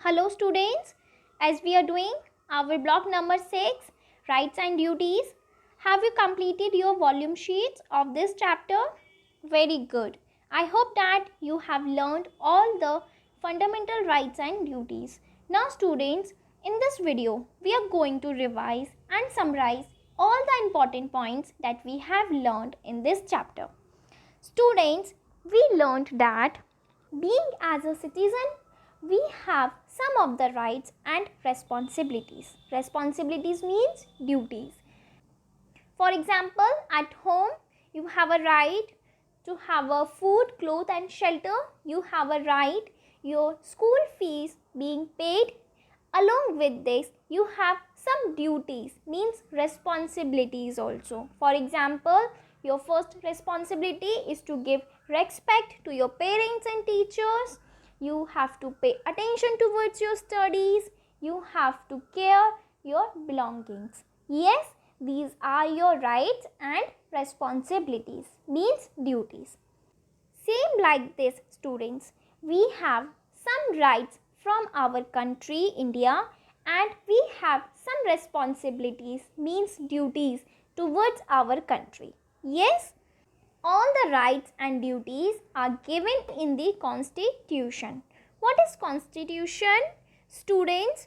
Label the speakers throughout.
Speaker 1: Hello students, as we are doing our block number 6, rights and duties. Have you completed your volume sheets of this chapter? Very good. I hope that you have learned all the fundamental rights and duties. Now students, in this video, we are going to revise and summarize all the important points that we have learned in this chapter. Students, we learned that being as a citizen, we have some of the rights and responsibilities. Responsibilities means duties. For example, at home, you have a right to have a food, clothes and shelter. You have a right your school fees being paid. Along with this, you have some duties, means responsibilities also. For example, your first responsibility is to give respect to your parents and teachers. You have to pay attention towards your studies. You have to care your belongings. Yes, these are your rights and responsibilities, means duties. Same like this, students, we have some rights from our country, India, and we have some responsibilities, means duties towards our country. Yes, all the rights and duties are given in the Constitution. What is Constitution? Students,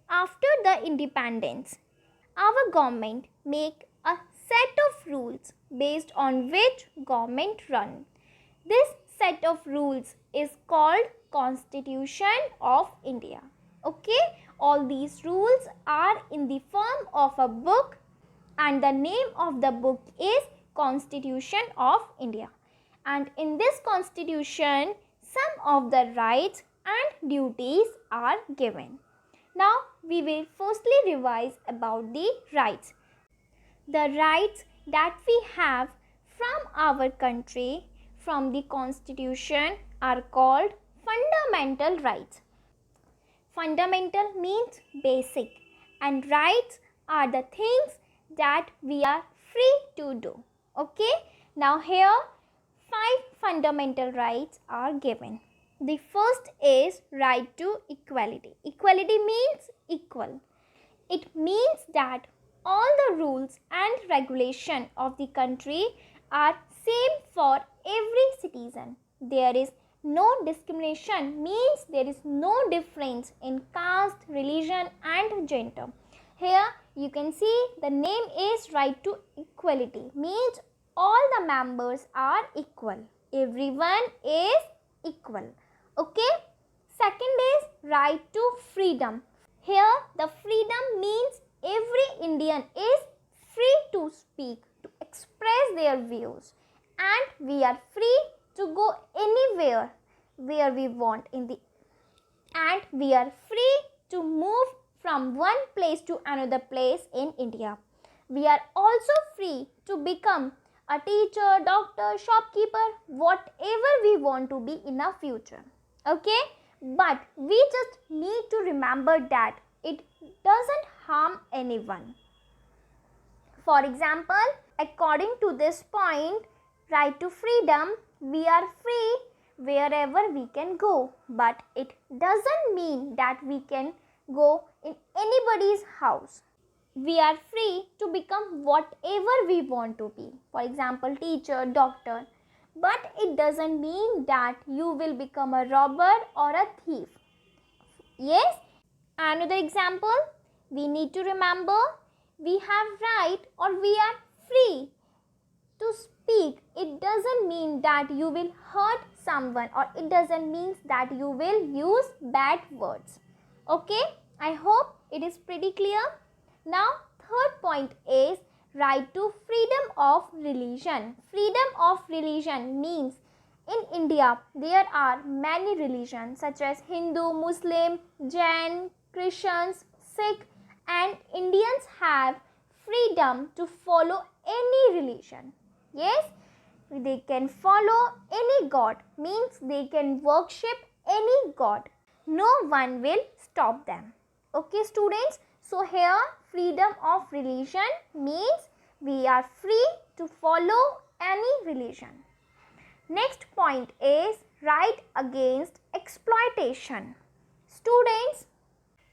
Speaker 1: after the independence, our government make a set of rules based on which government run. This set of rules is called Constitution of India. Okay, all these rules are in the form of a book and the name of the book is Constitution of India. And in this Constitution, some of the rights and duties are given. Now, we will firstly revise about the rights. The rights that we have from our country, from the Constitution, are called fundamental rights. Fundamental means basic, and rights are the things that we are free to do. Okay, now here 5 fundamental rights are given. The first is right to equality. Equality means equal. It means that all the rules and regulation of the country are same for every citizen. There is no discrimination, means there is no difference in caste, religion and gender. Here you can see the name is right to equality, means all the members are equal. Everyone is equal. Okay. Second is right to freedom. Here the freedom means every Indian is free to speak, to express their views, and we are free to go anywhere where we want and we are free to move from one place to another place in India. We are also free to become a teacher, doctor, shopkeeper, whatever we want to be in our future. Okay? But we just need to remember that it doesn't harm anyone. For example, according to this point, right to freedom, we are free wherever we can go. But it doesn't mean that we can go in anybody's house. We are free to become whatever we want to be. For example, teacher, doctor. But it doesn't mean that you will become a robber or a thief. Yes? Another example, we need to remember we have right or we are free to speak. It doesn't mean that you will hurt someone or it doesn't mean that you will use bad words. Okay? I hope it is pretty clear. Now, third point is right to freedom of religion. Freedom of religion means in India there are many religions such as Hindu, Muslim, Jain, Christians, Sikh, and Indians have freedom to follow any religion. Yes, they can follow any god, means they can worship any god. No one will stop them. Okay, students? So here freedom of religion means we are free to follow any religion. Next point is right against exploitation. Students,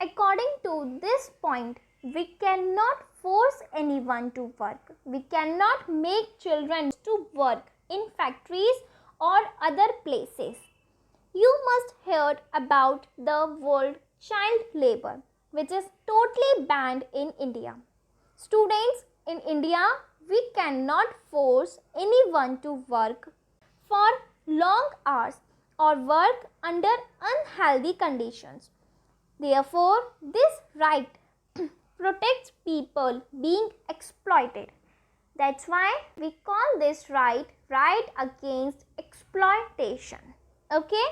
Speaker 1: according to this point, we cannot force anyone to work. We cannot make children to work in factories or other places. You must hear about the word child labor, which is totally banned in India. Students, in India, we cannot force anyone to work for long hours or work under unhealthy conditions. Therefore, this right protects people being exploited. That's why we call this right against exploitation. Okay?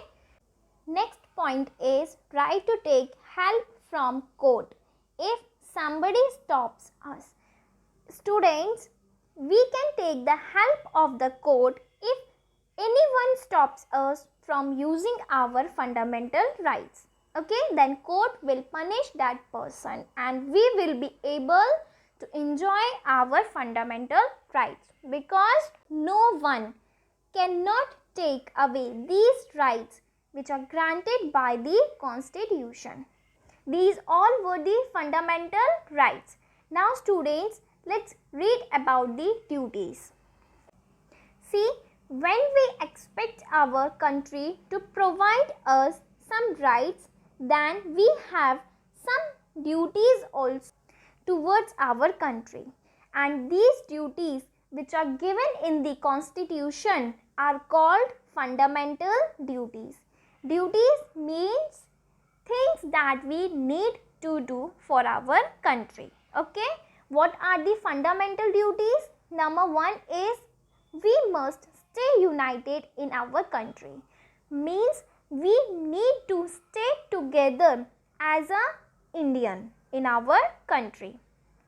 Speaker 1: Next point is right to take help from court if somebody stops us. Students, we can take the help of the court if anyone stops us from using our fundamental rights. Okay, then court will punish that person and we will be able to enjoy our fundamental rights, because no one cannot take away these rights which are granted by the Constitution. These all were the fundamental rights. Now students, let's read about the duties. See, when we expect our country to provide us some rights, then we have some duties also towards our country. And these duties which are given in the Constitution are called fundamental duties. Duties means things that we need to do for our country. Okay, what are the fundamental duties? Number one is we must stay united in our country. Means we need to stay together as a Indian in our country.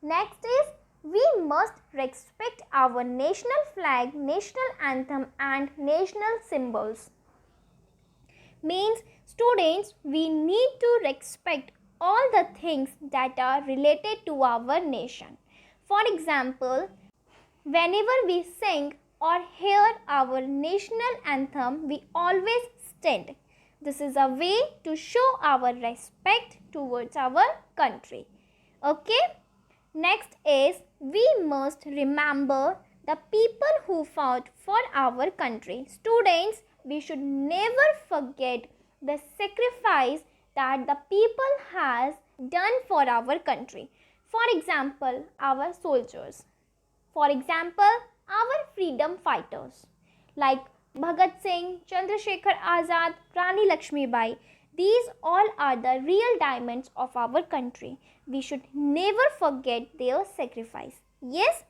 Speaker 1: Next is we must respect our national flag, national anthem and national symbols. Means students, we need to respect all the things that are related to our nation. For example, whenever we sing or hear our national anthem, we always stand. This is a way to show our respect towards our country. Okay? Next is we must remember the people who fought for our country. Students, we should never forget the sacrifice that the people has done for our country. For example, our soldiers. For example, our freedom fighters like Bhagat Singh, Chandrasekhar Azad, Rani Lakshmibai. These all are the real diamonds of our country. We should never forget their sacrifice. Yes?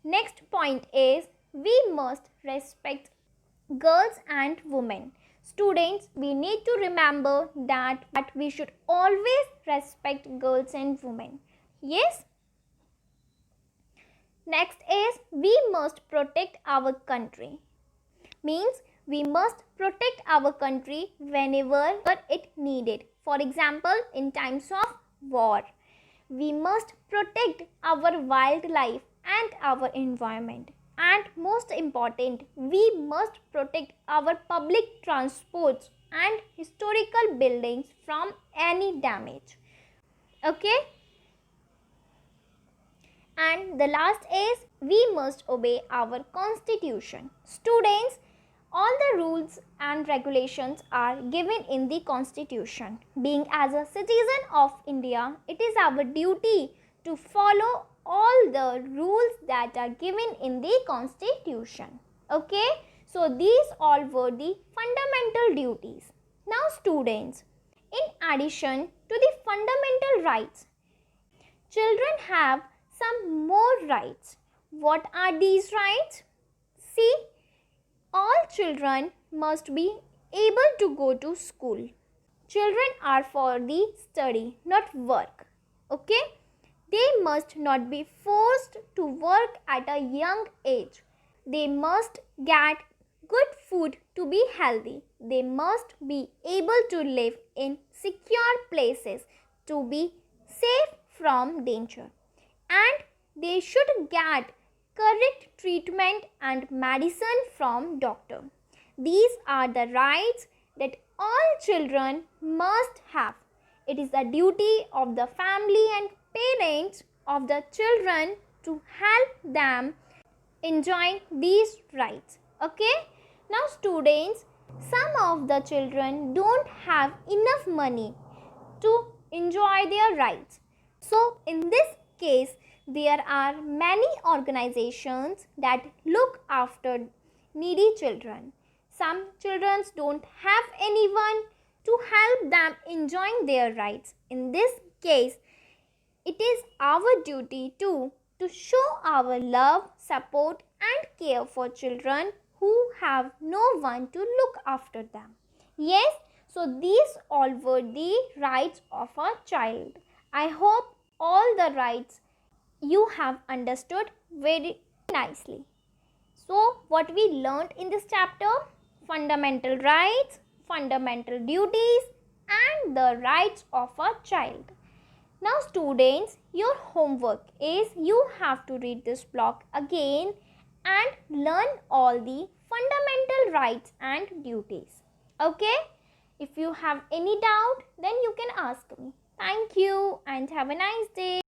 Speaker 1: Next point is we must respect girls and women. Students, we need to remember that we should always respect girls and women. Yes? Next is we must protect our country. Means we must protect our country whenever it needed. For example, in times of war. We must protect our wildlife and our environment. And most important, we must protect our public transports and historical buildings from any damage. Okay? And the last is we must obey our Constitution. Students, all the rules and regulations are given in the Constitution. Being as a citizen of India, it is our duty to follow all the rules that are given in the Constitution. Okay? So these all were the fundamental duties. Now students, in addition to the fundamental rights, children have some more rights. What are these rights? See, all children must be able to go to school. Children are for the study, not work. Okay? They must not be forced to work at a young age. They must get good food to be healthy. They must be able to live in secure places to be safe from danger. And they should get correct treatment and medicine from doctor. These are the rights that all children must have. It is the duty of the family and parents of the children to help them enjoying these rights. Okay? Now students, some of the children don't have enough money to enjoy their rights. So in this case, there are many organizations that look after needy children. Some children don't have anyone to help them enjoying their rights. In this case, it is our duty too to show our love, support and care for children who have no one to look after them. Yes, so these all were the rights of a child. I hope all the rights you have understood very nicely. So what we learned in this chapter? Fundamental rights, fundamental duties and the rights of a child. Now students, your homework is you have to read this block again and learn all the fundamental rights and duties. Okay? If you have any doubt, then you can ask me. Thank you and have a nice day.